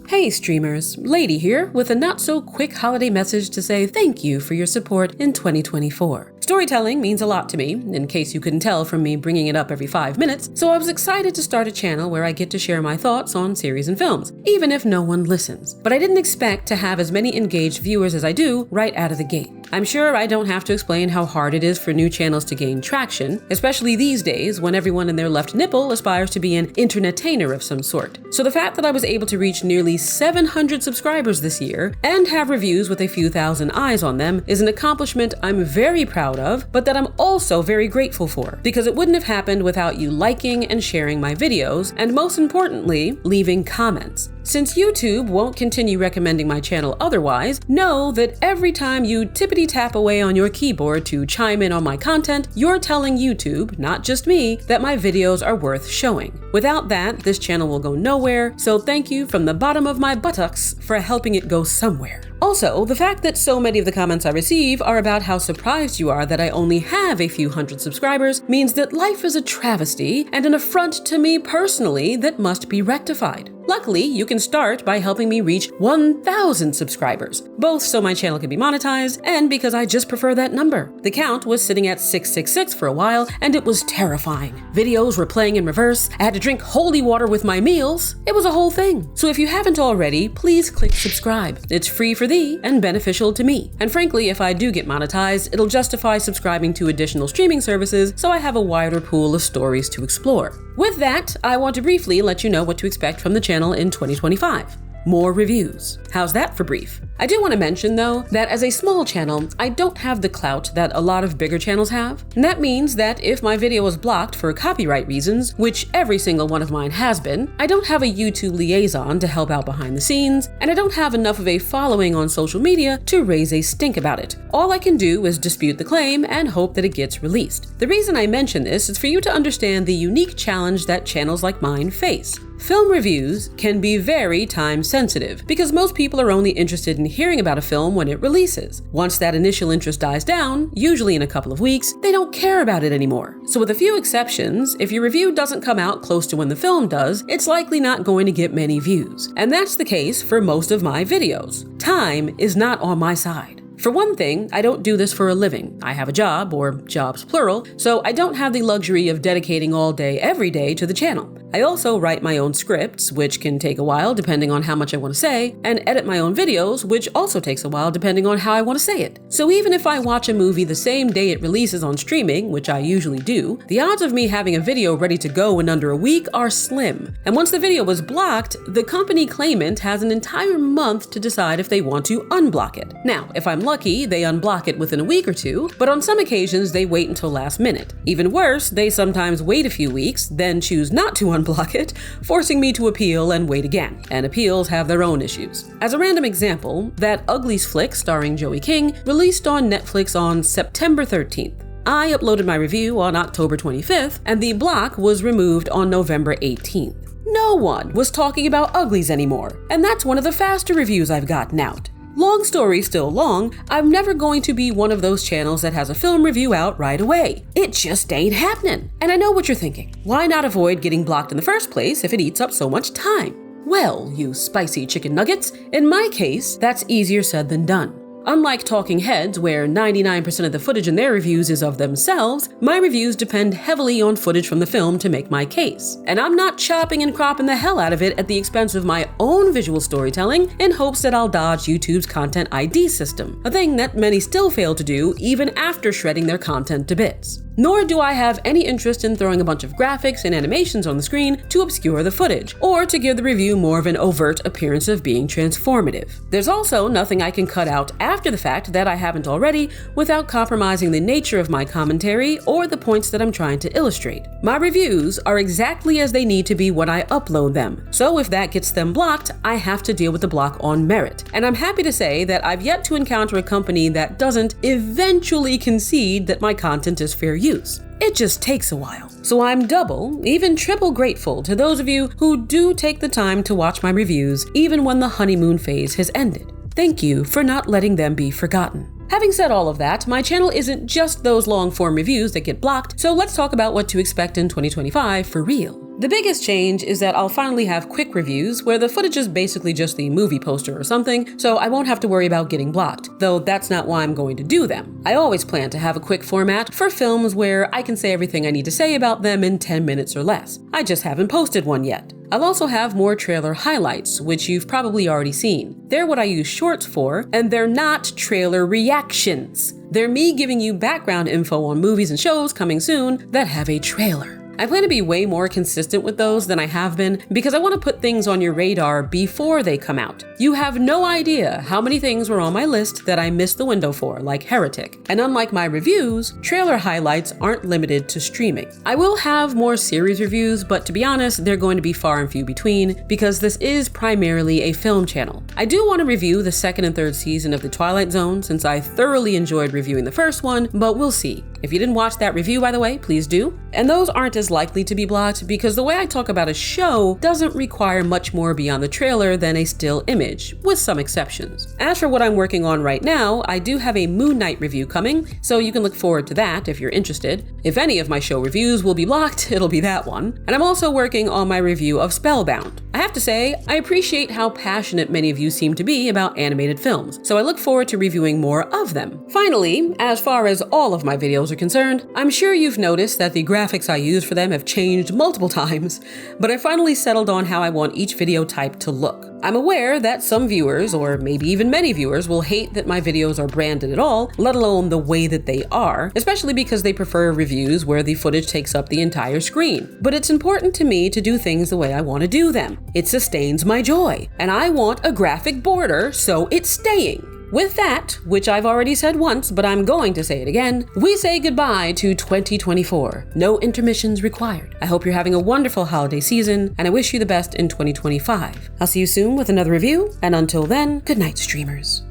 Hey streamers, Lady here with a not-so-quick holiday message to say thank you for your support in 2024. Storytelling means a lot to me, in case you couldn't tell from me bringing it up every 5 minutes, so I was excited to start a channel where I get to share my thoughts on series and films, even if no one listens. But I didn't expect to have as many engaged viewers as I do right out of the gate. I'm sure I don't have to explain how hard it is for new channels to gain traction, especially these days when everyone in their left nipple aspires to be an internetainer of some sort. So the fact that I was able to reach nearly 700 subscribers this year and have reviews with a few thousand eyes on them is an accomplishment I'm very proud of, but that I'm also very grateful for, because it wouldn't have happened without you liking and sharing my videos, and most importantly, leaving comments. Since YouTube won't continue recommending my channel otherwise, know that every time you tippity-tap away on your keyboard to chime in on my content, you're telling YouTube, not just me, that my videos are worth showing. Without that, this channel will go nowhere, so thank you from the bottom of my buttocks for helping it go somewhere. Also, the fact that so many of the comments I receive are about how surprised you are that I only have a few hundred subscribers means that life is a travesty and an affront to me personally that must be rectified. Luckily, you can start by helping me reach 1,000 subscribers, both so my channel can be monetized and because I just prefer that number. The count was sitting at 666 for a while, and it was terrifying. Videos were playing in reverse, I had to drink holy water with my meals. It was a whole thing. So if you haven't already, please click subscribe. It's free for thee and beneficial to me. And frankly, if I do get monetized, it'll justify subscribing to additional streaming services so I have a wider pool of stories to explore. With that, I want to briefly let you know what to expect from the channel in 2025. More reviews. How's that for brief? I do want to mention, though, that as a small channel, I don't have the clout that a lot of bigger channels have. And that means that if my video is blocked for copyright reasons, which every single one of mine has been, I don't have a YouTube liaison to help out behind the scenes, and I don't have enough of a following on social media to raise a stink about it. All I can do is dispute the claim and hope that it gets released. The reason I mention this is for you to understand the unique challenge that channels like mine face. Film reviews can be very time sensitive because most people are only interested in hearing about a film when it releases. Once that initial interest dies down, usually in a couple of weeks, they don't care about it anymore. So with a few exceptions, if your review doesn't come out close to when the film does, it's likely not going to get many views. And that's the case for most of my videos. Time is not on my side. For one thing, I don't do this for a living. I have a job, or jobs plural, so I don't have the luxury of dedicating all day every day to the channel. I also write my own scripts, which can take a while depending on how much I want to say, and edit my own videos, which also takes a while depending on how I want to say it. So even if I watch a movie the same day it releases on streaming, which I usually do, the odds of me having a video ready to go in under a week are slim. And once the video is blocked, the company claimant has an entire month to decide if they want to unblock it. Now, if I'm lucky, they unblock it within a week or two, but on some occasions they wait until last minute. Even worse, they sometimes wait a few weeks, then choose not to unblock it, forcing me to appeal and wait again. And appeals have their own issues. As a random example, that Uglies flick starring Joey King released on Netflix on September 13th. I uploaded my review on October 25th, and the block was removed on November 18th. No one was talking about Uglies anymore, and that's one of the faster reviews I've gotten out. Long story still long, I'm never going to be one of those channels that has a film review out right away. It just ain't happening. And I know what you're thinking. Why not avoid getting blocked in the first place if it eats up so much time? Well, you spicy chicken nuggets, in my case, that's easier said than done. Unlike Talking Heads, where 99% of the footage in their reviews is of themselves, my reviews depend heavily on footage from the film to make my case. And I'm not chopping and cropping the hell out of it at the expense of my own visual storytelling in hopes that I'll dodge YouTube's content ID system, a thing that many still fail to do even after shredding their content to bits. Nor do I have any interest in throwing a bunch of graphics and animations on the screen to obscure the footage, or to give the review more of an overt appearance of being transformative. There's also nothing I can cut out after the fact that I haven't already without compromising the nature of my commentary or the points that I'm trying to illustrate. My reviews are exactly as they need to be when I upload them, so if that gets them blocked, I have to deal with the block on merit. And I'm happy to say that I've yet to encounter a company that doesn't eventually concede that my content is fair use. It just takes a while. So I'm double, even triple grateful to those of you who do take the time to watch my reviews even when the honeymoon phase has ended. Thank you for not letting them be forgotten. Having said all of that, my channel isn't just those long-form reviews that get blocked, so let's talk about what to expect in 2025 for real. The biggest change is that I'll finally have quick reviews where the footage is basically just the movie poster or something, so I won't have to worry about getting blocked, though that's not why I'm going to do them. I always plan to have a quick format for films where I can say everything I need to say about them in 10 minutes or less. I just haven't posted one yet. I'll also have more trailer highlights, which you've probably already seen. They're what I use shorts for, and they're not trailer reactions. They're me giving you background info on movies and shows coming soon that have a trailer. I plan to be way more consistent with those than I have been because I want to put things on your radar before they come out. You have no idea how many things were on my list that I missed the window for, like Heretic. And unlike my reviews, trailer highlights aren't limited to streaming. I will have more series reviews, but to be honest, they're going to be far and few between because this is primarily a film channel. I do want to review the second and third season of The Twilight Zone since I thoroughly enjoyed reviewing the first one, but we'll see. If you didn't watch that review, by the way, please do. And those aren't as likely to be blocked because the way I talk about a show doesn't require much more beyond the trailer than a still image, with some exceptions. As for what I'm working on right now, I do have a Moon Knight review coming, so you can look forward to that if you're interested. If any of my show reviews will be blocked, it'll be that one. And I'm also working on my review of Spellbound. I have to say, I appreciate how passionate many of you seem to be about animated films, so I look forward to reviewing more of them. Finally, as far as all of my videos are concerned, I'm sure you've noticed that the graphics I use for them have changed multiple times, but I finally settled on how I want each video type to look. I'm aware that some viewers, or maybe even many viewers, will hate that my videos are branded at all, let alone the way that they are, especially because they prefer reviews where the footage takes up the entire screen. But it's important to me to do things the way I want to do them. It sustains my joy, and I want a graphic border, so it's staying. With that, which I've already said once, but I'm going to say it again, we say goodbye to 2024. No intermissions required. I hope you're having a wonderful holiday season, and I wish you the best in 2025. I'll see you soon with another review, and until then, good night, streamers.